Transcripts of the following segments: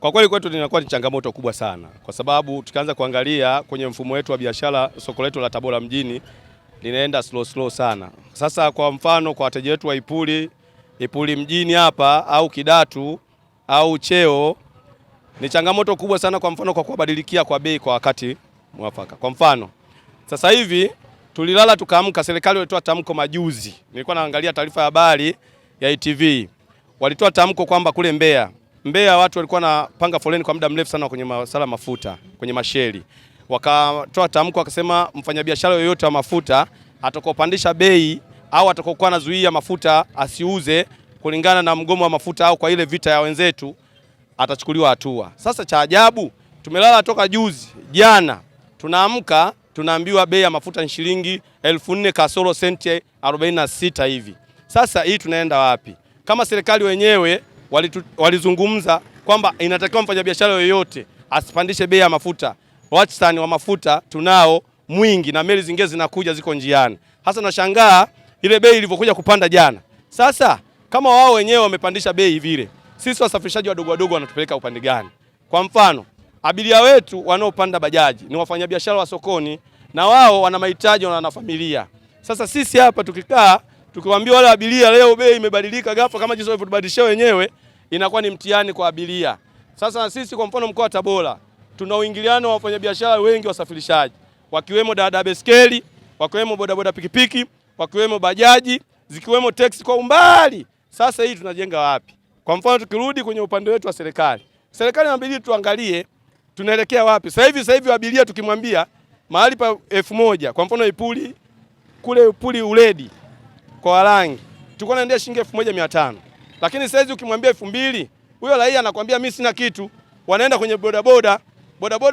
Kwa kweli kwetu linakuwa ni changamoto kubwa sana, kwa sababu tukianza kuangalia kwenye mfumo wetu wa biashara, soko letu la Tabora mjini linaenda slow sana. Sasa kwa mfano kwa wateja wetu wa Ipuli mjini hapa au Kidatu au Cheo ni changamoto kubwa sana, kwa mfano kwa kubadilikia kwa bei kwa wakati mwafaka. Kwa mfano sasa hivi tulilala tukaamka, serikali ilitoa tamko majuzi. Nilikuwa naangalia taarifa ya habari ya ITV. Walitoa tamko kwamba kule Mbeya watu walikuwa wanapanga foleni kwa muda mrefu sana kwenye masala mafuta, kwenye masheli. Wakatoa tamko wakasema mfanyabiashara yoyote wa mafuta atakopandisha bei au atakokuwa anazuia mafuta asiuze kulingana na mgomo wa mafuta au kwa ile vita ya wenzetu atachukuliwa hatua. Sasa cha ajabu, tumelala toka juzi, jana tunaamka tunaambiwa bei ya mafuta ni shilingi 1400 kasoro senti 46 hivi. Sasa hii tunaenda wapi? Kama serikali wenyewe walizungumza kwamba inatakiwa mfanyabiashara yoyote asipandishe bei ya mafuta. Wastani wa mafuta tunao mwingi na meli zingine zinakuja ziko njiani. Hasa nashangaa ile bei ilivyokuja kupanda jana. Sasa kama wao wenyewe wamepandisha bei vile, sisi wasafirishaji wadogo wanatupeleka upande gani? Kwa mfano, abiria wetu wanaopanda bajaji ni wafanyabiashara wa sokoni na wao wana mahitaji na wana familia. Sasa sisi hapa tukikaa tukiwaambia wale abiria leo bei imebadilika ghafla kama jinsi walivyobadilishia wenyewe, inakuwa ni mtihani kwa abiria. Sasa na sisi kwa mfano mkoa wa Tabora tuna uingiliano wa wafanyabiashara wengi wasafirishaji, wakiwemo dada beskeli, wakiwemo bodaboda pikipiki, wakiwemo bajaji, zikiwemo teksi kwa umbali. Sasa hii tunajenga wapi? Kwa mfano tukirudi kwenye upande wetu wa serikali inabidi tuangalie tunaelekea wapi. Sasa hivi abiria tukimwambia mahali pa 1000 kwa mfano Ipuli kule Ipuli Uledi kwa Warangi tulikuwa tunaendea shilingi 1500. Lakini sasa hivi ukimwambia 2000, huyo raia anakuambia mimi sina kitu. Wanaenda kwenye bodaboda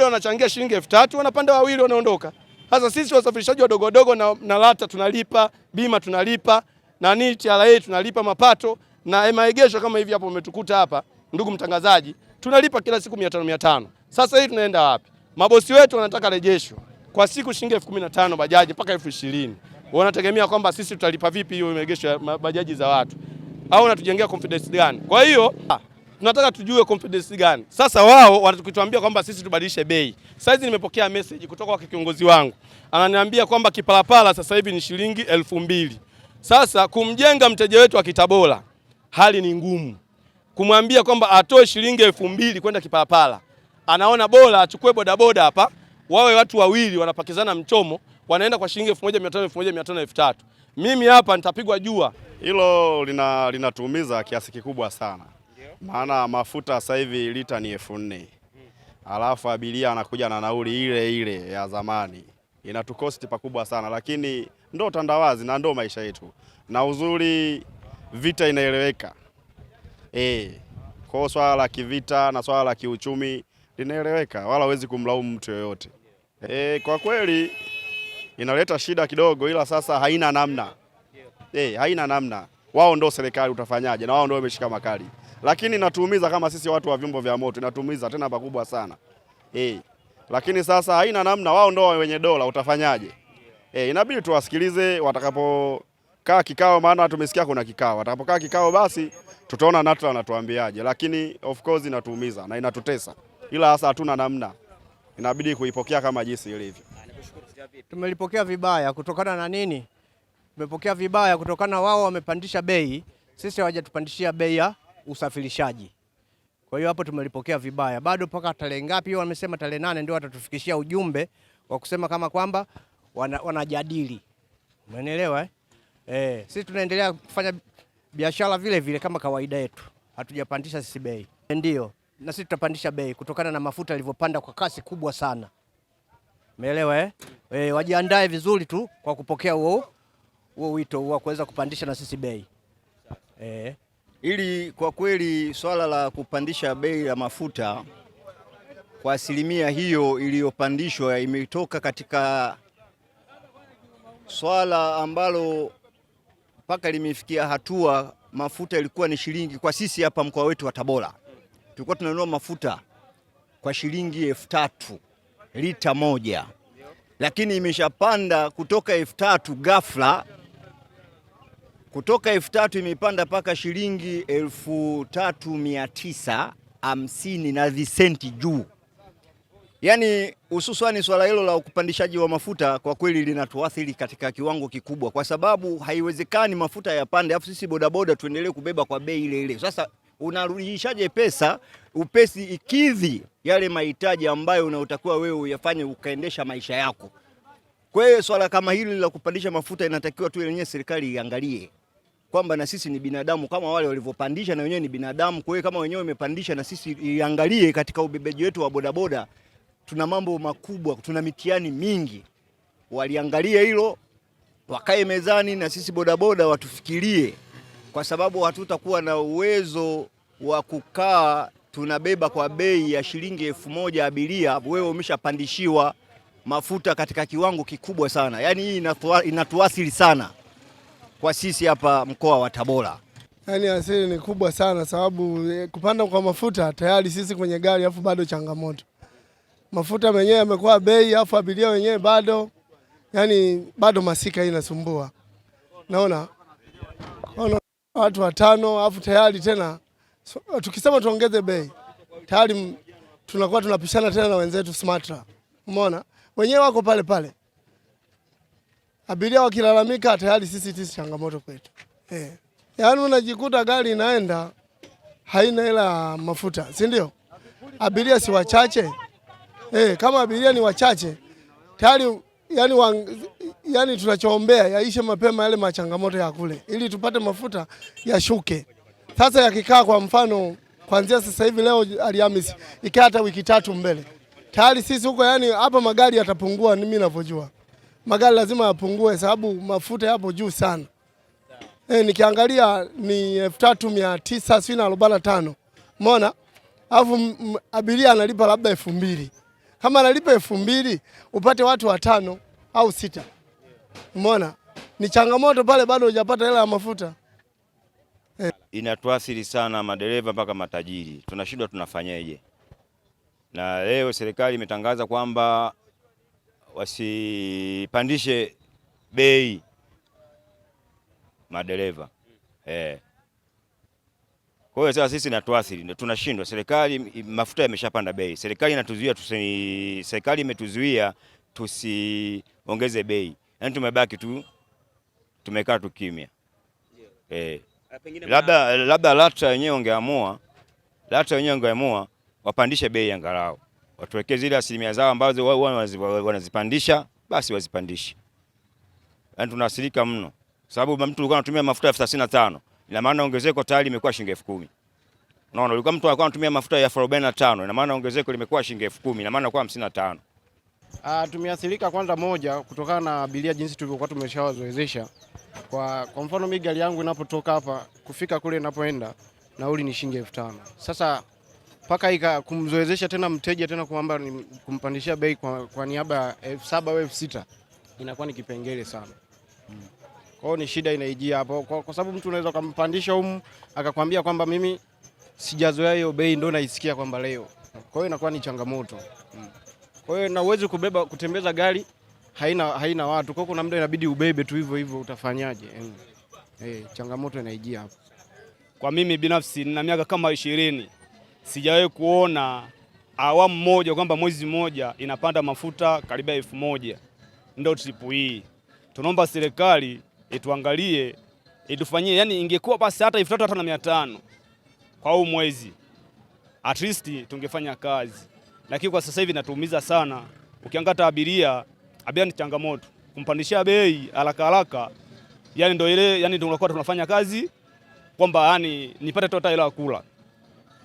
wanachangia shilingi 3000, wanapanda wawili wanaondoka. Sasa sisi wasafirishaji wadogo na lata tunalipa, bima tunalipa, na TRA tunalipa mapato na maegesho kama hivi hapo umetukuta hapa ndugu mtangazaji, tunalipa kila siku 500. Sasa hii tunaenda wapi? Mabosi wetu wanataka rejesho kwa siku shilingi 15,000 bajaji mpaka 20,000. Wanategemea kwamba sisi tutalipa vipi hiyo maegesho ya bajaji za watu? Au wanatujengea confidence gani? Kwa hiyo tunataka tujue confidence gani. Sasa wao wanatuambia kwamba sisi tubadilishe bei. Sasa hizi nimepokea message kutoka kwa kiongozi wangu. Ananiambia kwamba kipalapala sasa hivi ni shilingi 2000. Sasa kumjenga mteja wetu wa Kitabora hali ni ngumu. Kumwambia kwamba atoe shilingi 2000 kwenda kipalapala. Anaona bora achukue bodaboda hapa, wawe watu wawili wanapakizana mchomo, wanaenda kwa shilingi 1500, 1500, 3000. Mimi hapa nitapigwa jua. Hilo linatuumiza kiasi kikubwa sana. Maana mafuta sasa hivi lita ni 4000. Alafu abiria anakuja na nauli ile ya zamani. Inatukosti pakubwa sana, lakini ndo tandawazi na ndo maisha yetu. Na uzuri vita inaeleweka. Kwa swala la kivita na swala la kiuchumi linaeleweka, wala huwezi kumlaumu mtu yoyote. Kwa kweli inaleta shida kidogo, ila sasa haina namna. Haina namna. Wao ndo serikali, utafanyaje? Na wao ndo wameshika makali. Lakini inatuumiza kama sisi watu wa vyombo vya moto, inatuumiza tena pakubwa sana. Lakini sasa haina namna, wao ndo wenye dola, utafanyaje? Inabidi tuwasikilize watakapokaa kikao, maana tumesikia kuna kikao. Watakapokaa kikao basi tutaona NATRA anatuambiaje, lakini of course inatuumiza na inatutesa. Ila hasa hatuna namna. Inabidi kuipokea kama jinsi ilivyo. Tumelipokea vibaya kutokana na nini? Tumepokea vibaya kutokana wao wamepandisha bei, sisi hawajatupandishia bei ya usafirishaji. Kwa hiyo hapo tumelipokea vibaya. Bado mpaka tarehe ngapi hiyo wamesema tarehe 8 ndio watatufikishia ujumbe wa kusema kama kwamba wanajadili. Umeelewa sisi tunaendelea kufanya biashara vile kama kawaida yetu. Hatujapandisha sisi bei. Ndio. Na sisi tutapandisha bei kutokana na mafuta yalivyopanda kwa kasi kubwa sana. Umeelewa wajiandae vizuri tu kwa kupokea huo wito wa kuweza kupandisha na sisi bei. Ili kwa kweli swala la kupandisha bei ya mafuta kwa asilimia hiyo iliyopandishwa imetoka katika swala ambalo mpaka limefikia hatua mafuta ilikuwa ni shilingi, kwa sisi hapa mkoa wetu wa Tabora tulikuwa tunanunua mafuta kwa shilingi 3000 lita moja, lakini imeshapanda kutoka 3000 ghafla, kutoka 3000 imepanda mpaka shilingi 3900 50 na visenti juu. Yani hususani swala hilo la kupandishaji wa mafuta kwa kweli linatuathiri katika kiwango kikubwa, kwa sababu haiwezekani mafuta yapande afu sisi bodaboda tuendelee kubeba kwa bei ile ile. Sasa unarudishaje pesa upesi ikidhi yale mahitaji ambayo unaotakiwa wewe uyafanye ukaendesha maisha yako? Kwa hiyo swala kama hili la kupandisha mafuta inatakiwa tu yenyewe serikali iangalie kwamba na sisi ni binadamu kama wale walivyopandisha, na wenyewe ni binadamu. Kwa hiyo kama wenyewe wamepandisha, na sisi iangalie katika ubebeji wetu wa bodaboda tuna mambo makubwa, tuna mitihani mingi. Waliangalie hilo, wakae mezani na sisi bodaboda watufikirie, kwa sababu hatutakuwa na uwezo wa kukaa tunabeba kwa bei ya shilingi 1000 abiria, wewe umeshapandishiwa mafuta katika kiwango kikubwa sana. Yani hii inatuathiri sana kwa sisi hapa mkoa wa Tabora. Yani asili ni kubwa sana, sababu kupanda kwa mafuta tayari sisi kwenye gari afu bado changamoto. Mafuta menyewe yamekuwa bei afu abiria wenyewe bado, yani bado masika hii inasumbua. Naona watu 5 afu tayari tena tukisema tuongeze bei tayari tunakuwa tunapishana tena na wenzetu Smatra. Umeona? Wenyewe wako pale pale. Abiria wakilalamika tayari sisi changamoto kwetu. Yaani unajikuta gari inaenda haina hela mafuta, si ndio? Abiria si wachache. Kama abiria ni wachache tayari yani tunachoombea yaishe mapema yale machangamoto ya kule ili tupate mafuta yashuke. Sasa yakikaa kwa mfano kuanzia sasa hivi leo Alhamisi ikaa hata wiki 3 mbele, tayari sisi huko yani hapa magari yatapungua. Mimi ninavyojua magari lazima yapungue sababu mafuta yapo juu sana. Nikiangalia ni 3945. Umeona? Alafu abiria analipa labda 2000. Kama analipa 2000 upate watu 5 au 6. Umeona? Ni changamoto pale, bado hujapata hela ya mafuta. Inatuathiri sana madereva mpaka matajiri. Tunashindwa tunafanyaje. Na leo serikali imetangaza kwamba wasipandishe bei madereva. Kwa hiyo sasa sisi natuathiri, tunashindwa. Serikali mafuta yameshapanda bei. Serikali inatuzuia serikali imetuzuia tusiongeze bei. Yaani tumebaki tu tumekaa tu kimya. Labda LATRA wenyewe wangeamua wapandishe bei angalau. Watuwekee zile asilimia zao ambazo wao wanazipandisha, basi wazipandishe. Yaani tunaathirika mno. Sababu mtu alikuwa anatumia mafuta 35, ina maana ongezeko tayari limekuwa shilingi 10,000. Unaona, ulikuwa mtu alikuwa anatumia mafuta ya 45, ina maana ongezeko limekuwa shilingi 10,000, ina maana kwa 55. Tumeathirika kwanza moja kutokana na abiria jinsi tulivyokuwa tumeshawazoezesha. Kwa mfano mimi gari yangu inapotoka hapa kufika kule ninapoenda nauli ni shilingi 5,000. Sasa paka kumzoezesha tena mteja tena kwamba kumpandishia bei kwa niaba ya 7,000 au 6,000 inakuwa ni kipengele sana. Kwa hiyo ni shida inaijia hapo, kwa sababu mtu unaweza kumpandisha akakwambia kwamba mimi sijazoea hiyo bei ndio naisikia kwamba leo. Kwa hiyo inakuwa ni changamoto. Kwa hiyo na uwezo kutembeza gari haina watu. Kwa hiyo kuna muda inabidi ubebe tu hivyo utafanyaje? Changamoto inaijia hapo. Kwa mimi binafsi nina miaka kama 20. Sijawahi kuona awamu moja kwamba mwezi mmoja inapanda mafuta karibia 1000. Ndio tripu hii. Tunaomba serikali ituangalie, itufanyie, yani ingekuwa basi hata 3,000 hata na 500 kwa huu mwezi. At least tungefanya kazi. Lakini kwa sasa hivi natuumiza sana. Ukiangalia abiria ni changamoto. Kumpandishia bei haraka. Yani ndio ile, yani tunakuwa tunafanya kazi kwamba yani nipate tu hela ya kula.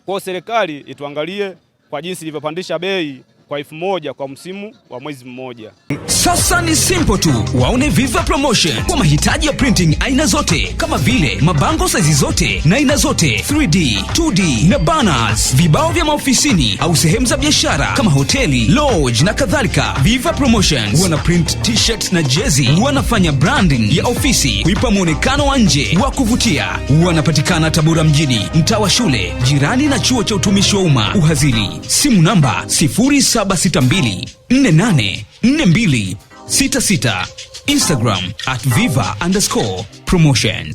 Kwa serikali ituangalie kwa jinsi ilivyopandisha bei kwa 1000 kwa msimu wa mwezi mmoja. Sasa ni simple tu. Waone Viva Promotion kwa mahitaji ya printing aina zote kama vile mabango size zote na aina zote, 3D, 2D na banners, vibao vya maofisini au sehemu za biashara kama hoteli, lodge na kadhalika. Viva Promotions wana print t-shirt na jezi, wanafanya branding ya ofisi kuipa muonekano wa nje wa kuvutia. Wanapatikana Tabora mjini, mtaa wa shule, jirani na chuo cha utumishi wa umma Uhazili. Simu namba 0762484266. Instagram @viva_promotion.